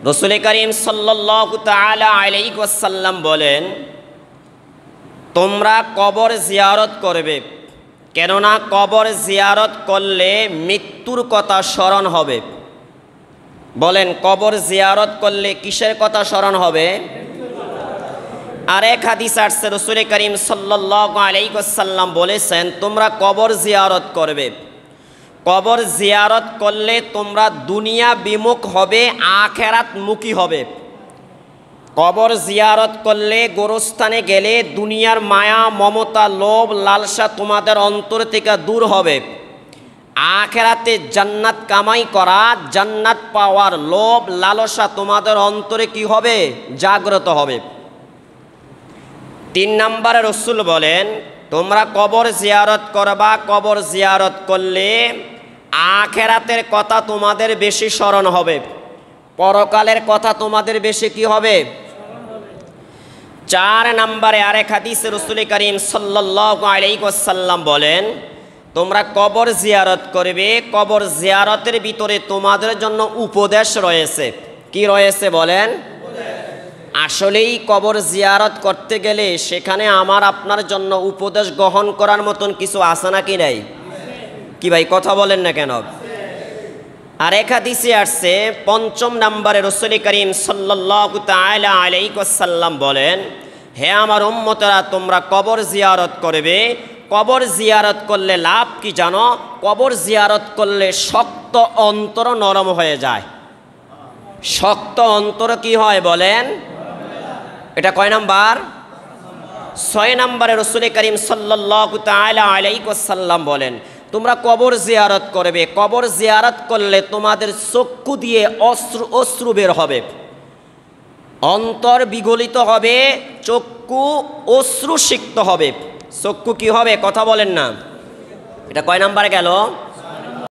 রাসূল করিম সাল্লাল্লাহু তাআলা আলাইহি ওয়াসাল্লাম বলেন, তোমরা কবর জিয়ারত করবে, কেননা কবর জিয়ারত করলে মৃত্যুর কথা স্মরণ হবে। বলেন, কবর জিয়ারত করলে কিসের কথা স্মরণ হবে? আরেক হাদিস আসছে, রাসূল করিম সাল্লাল্লাহু আলাইহি ওয়াসাল্লাম বলেছেন, তোমরা কবর জিয়ারত করবে। কবর জিয়ারত করলে তোমরা দুনিয়া বিমুখ হবে, আখিরাত মুখী হবে। কবর জিয়ারত করলে গোরস্থানে গেলে দুনিয়ার মায়া মমতা লোভ লালসা তোমাদের অন্তর থেকে দূর হবে। আখিরাতে জান্নাত কামাই করা, জান্নাত পাওয়ার লোভ লালসা তোমাদের অন্তরে কি হবে? জাগ্রত হবে। 3 নম্বরে রাসূল বলেন, তোমরা কবর জিয়ারত করবা। কবর জিয়ারত করলে আখিরাতের কথা তোমাদের বেশি স্মরণ হবে, পরকালের কথা তোমাদের বেশি কি হবে? 4 নম্বরে আরেক হাদিসে রাসূল করিম সাল্লাল্লাহু আলাইহি ওয়াসাল্লাম বলেন, তোমরা কবর জিয়ারত করবে। কবর জিয়ারতের ভিতরে তোমাদের জন্য উপদেশ রয়েছে। কি রয়েছে বলেন? আসলেই কবর জিয়ারত করতে গেলে সেখানে আমার আপনার জন্য উপদেশ গ্রহণ করার মতন কিছু আছে নাকি নাই? কি ভাই কথা বলেন না কেন? আরেক হাদিসে আসছে 5 নম্বরে রাসূল করিম সাল্লাল্লাহু তাআলা আলাইহি ওয়াসাল্লাম বলেন, হে আমার উম্মতেরা, তোমরা কবর জিয়ারত করবে। কবর জিয়ারত করলে লাভ কি জানো? কবর জিয়ারত করলে শক্ত অন্তর নরম হয়ে যায়। শক্ত অন্তর কি হয় বলেন? এটা কয় নাম্বার? 6 নম্বরে রাসূল করিম সাল্লাল্লাহু তাআলা আলাইহি ওয়াসাল্লাম বলেন, তোমরা কবর জিয়ারত করবে। কবর জিয়ারত করলে তোমাদের চক্ষু দিয়ে অশ্রু বের হবে, অন্তর বিগলিত হবে, চক্ষু অশ্রুসিক্ত হবে। চক্ষু কি হবে? কথা বলেন না। এটা কয় নাম্বারে গেল?